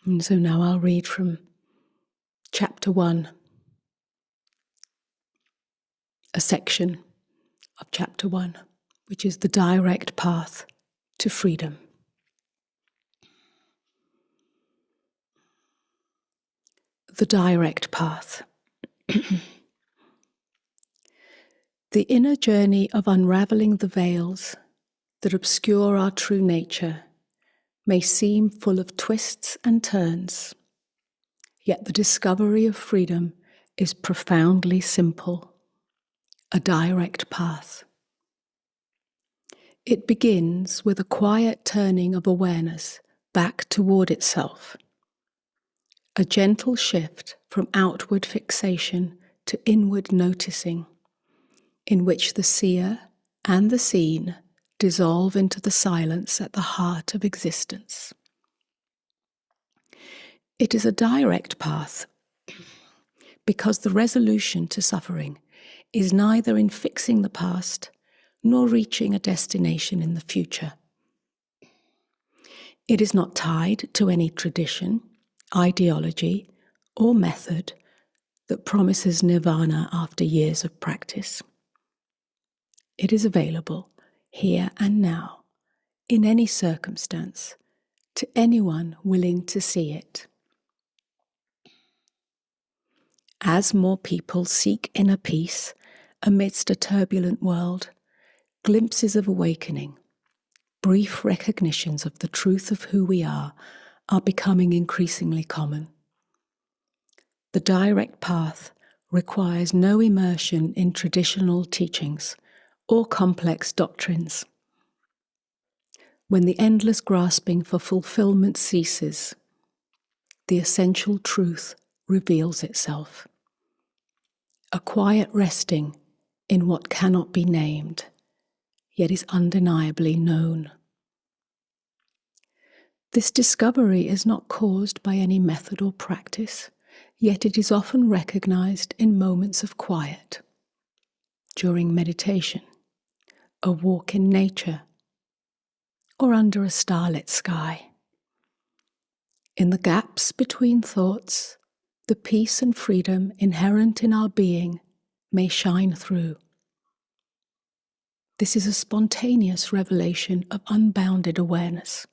And so now I'll read from chapter 1, a section of chapter 1, which is the direct path to freedom. The direct path. The inner journey of unraveling the veils that obscure our true nature may seem full of twists and turns, yet the discovery of freedom is profoundly simple, a direct path. It begins with a quiet turning of awareness back toward itself, a gentle shift from outward fixation to inward noticing, in which the seer and the seen dissolve into the silence at the heart of existence. It is a direct path because the resolution to suffering is neither in fixing the past nor reaching a destination in the future. It is not tied to any tradition, ideology, or method that promises nirvana after years of practice. It is available here and now, in any circumstance, to anyone willing to see it. As more people seek inner peace amidst a turbulent world, glimpses of awakening, brief recognitions of the truth of who we are becoming increasingly common. The direct path requires no immersion in traditional teachings or complex doctrines. When the endless grasping for fulfillment ceases, the essential truth reveals itself. A quiet resting in what cannot be named, yet is undeniably known. This discovery is not caused by any method or practice, yet it is often recognized in moments of quiet, during meditation, a walk in nature, or under a starlit sky. In the gaps between thoughts, the peace and freedom inherent in our being may shine through. This is a spontaneous revelation of unbounded awareness,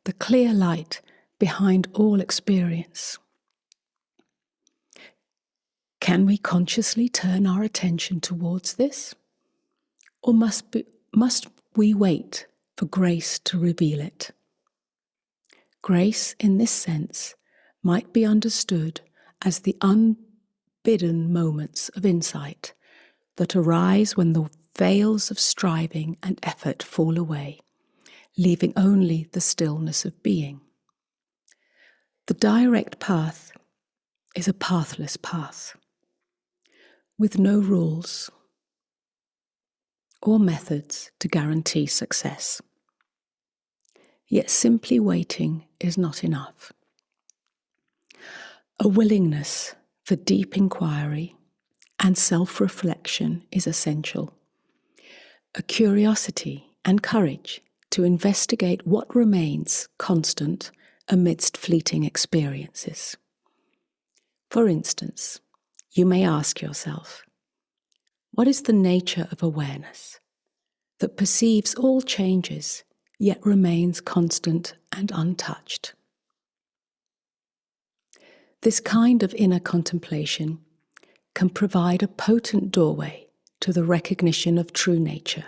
the clear light behind all experience. Can we consciously turn our attention towards this? Or must we wait for grace to reveal it? Grace, in this sense, might be understood as the unbidden moments of insight that arise when the veils of striving and effort fall away, leaving only the stillness of being. The direct path is a pathless path, with no rules or methods to guarantee success. Yet simply waiting is not enough. A willingness for deep inquiry and self-reflection is essential. A curiosity and courage to investigate what remains constant amidst fleeting experiences. For instance, you may ask yourself, what is the nature of awareness that perceives all changes yet remains constant and untouched? This kind of inner contemplation can provide a potent doorway to the recognition of true nature.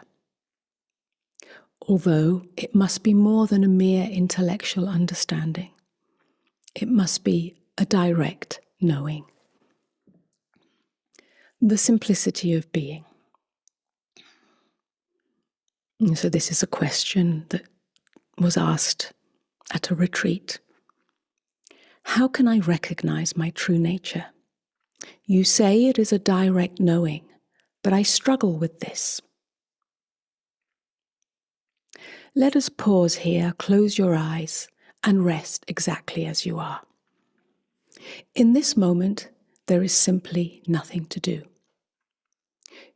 Although it must be more than a mere intellectual understanding, it must be a direct knowing. The simplicity of being. And so this is a question that was asked at a retreat. How can I recognize my true nature? You say it is a direct knowing, but I struggle with this. Let us pause here, close your eyes, and rest exactly as you are. In this moment, there is simply nothing to do.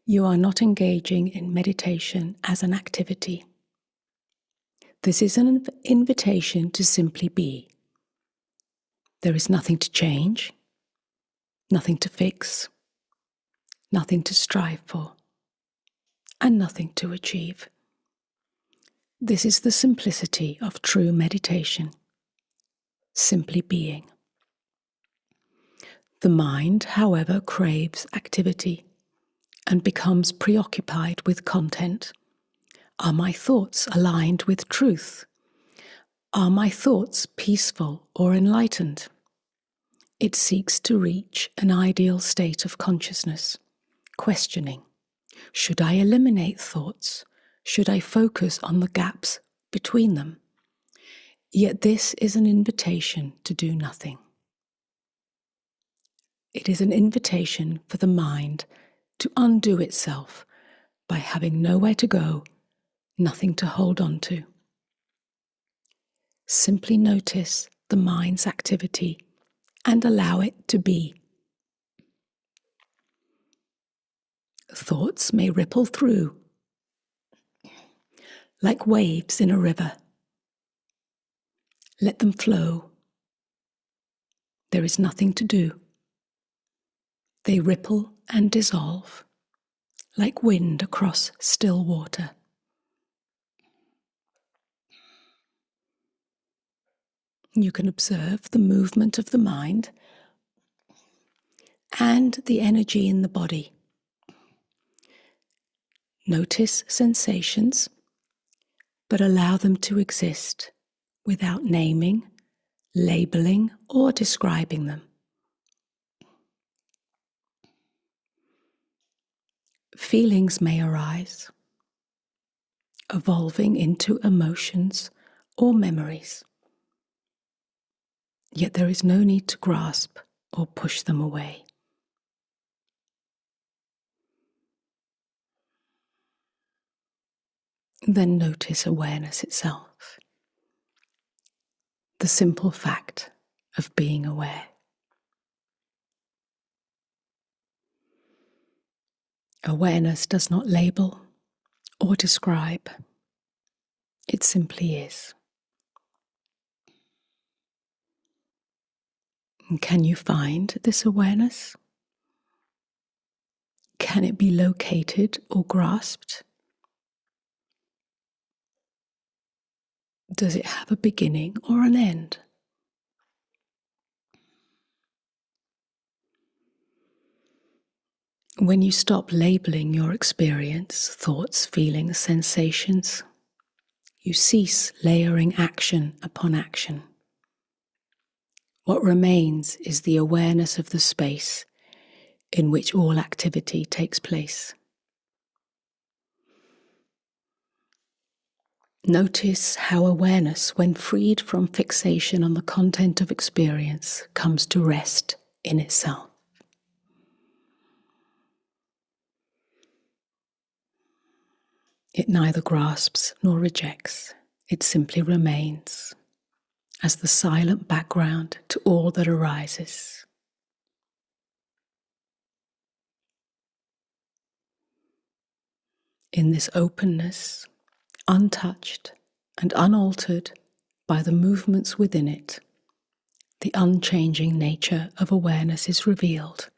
You are not engaging in meditation as an activity. This is an invitation to simply be, There is nothing to change, nothing to fix, nothing to strive for, and nothing to achieve. This is the simplicity of true meditation, simply being. The mind, however, craves activity and becomes preoccupied with content. Are my thoughts aligned with truth? Are my thoughts peaceful or enlightened? It seeks to reach an ideal state of consciousness, questioning, should I eliminate thoughts? Should I focus on the gaps between them? Yet this is an invitation to do nothing. It is an invitation for the mind to undo itself by having nowhere to go, nothing to hold on to. Simply notice the mind's activity and allow it to be. Thoughts may ripple through like waves in a river. Let them flow. There is nothing to do. They ripple and dissolve like wind across still water. You can observe the movement of the mind and the energy in the body. Notice sensations, but allow them to exist without naming, labeling, or describing them. Feelings may arise, evolving into emotions or memories. Yet there is no need to grasp or push them away. Then notice awareness itself, the simple fact of being aware. Awareness does not label or describe. It simply is. And can you find this awareness? Can it be located or grasped? Does it have a beginning or an end? When you stop labeling your experience, thoughts, feelings, sensations, you cease layering action upon action. What remains is the awareness of the space in which all activity takes place. Notice how awareness, when freed from fixation on the content of experience, comes to rest in itself. It neither grasps nor rejects. It simply remains as the silent background to all that arises. In this openness, untouched and unaltered by the movements within it, the unchanging nature of awareness is revealed.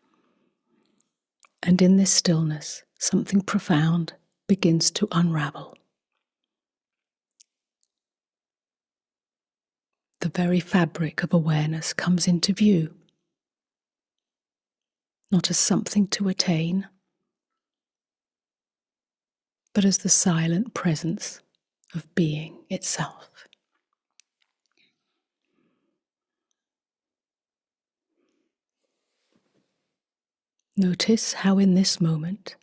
And in this stillness, something profound begins to unravel. The very fabric of awareness comes into view, not as something to attain, but as the silent presence of being itself. Notice how in this moment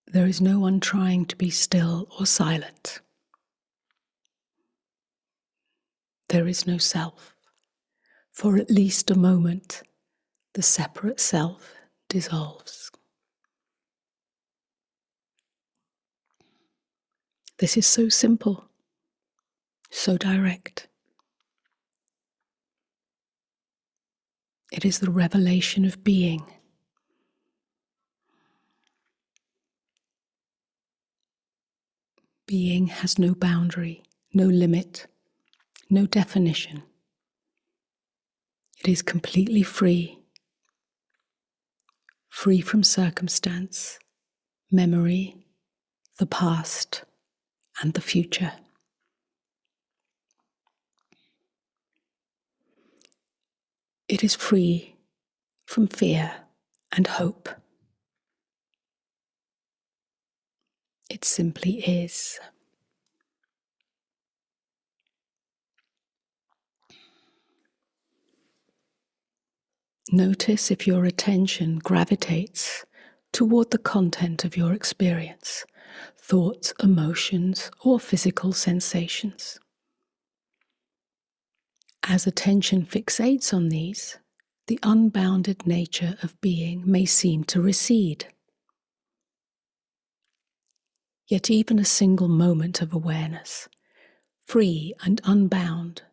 there is no one trying to be still or silent. There is no self. For at least a moment, the separate self dissolves. This is so simple, so direct. It is the revelation of being. Being has no boundary, no limit, no definition. It is completely free, free from circumstance, memory, the past, and the future. It is free from fear and hope. It simply is. Notice if your attention gravitates toward the content of your experience, thoughts, emotions, or physical sensations. As attention fixates on these, the unbounded nature of being may seem to recede. Yet even a single moment of awareness, free and unbound,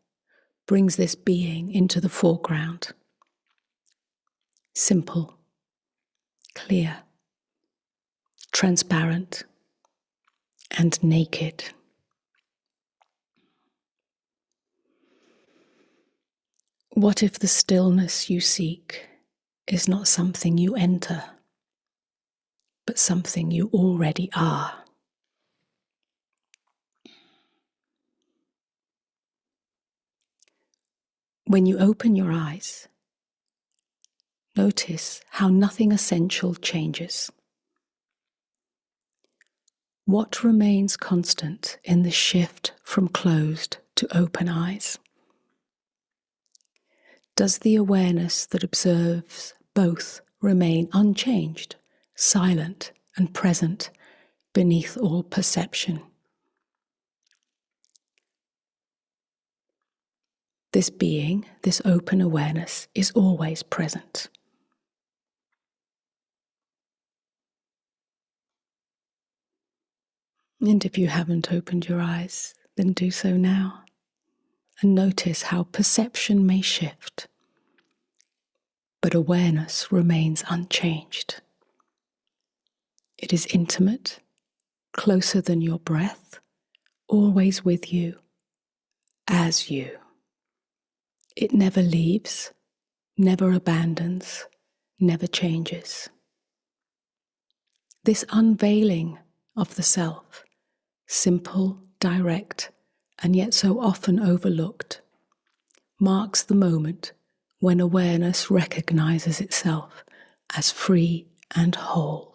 brings this being into the foreground. Simple, clear, transparent, and naked. What if the stillness you seek is not something you enter, but something you already are? When you open your eyes, notice how nothing essential changes. What remains constant in the shift from closed to open eyes? Does the awareness that observes both remain unchanged, silent, and present beneath all perception? This being, this open awareness, is always present. And if you haven't opened your eyes, then do so now. And notice how perception may shift, but awareness remains unchanged. It is intimate, closer than your breath, always with you, as you. It never leaves, never abandons, never changes. This unveiling of the self, simple, direct, and yet so often overlooked, marks the moment when awareness recognizes itself as free and whole.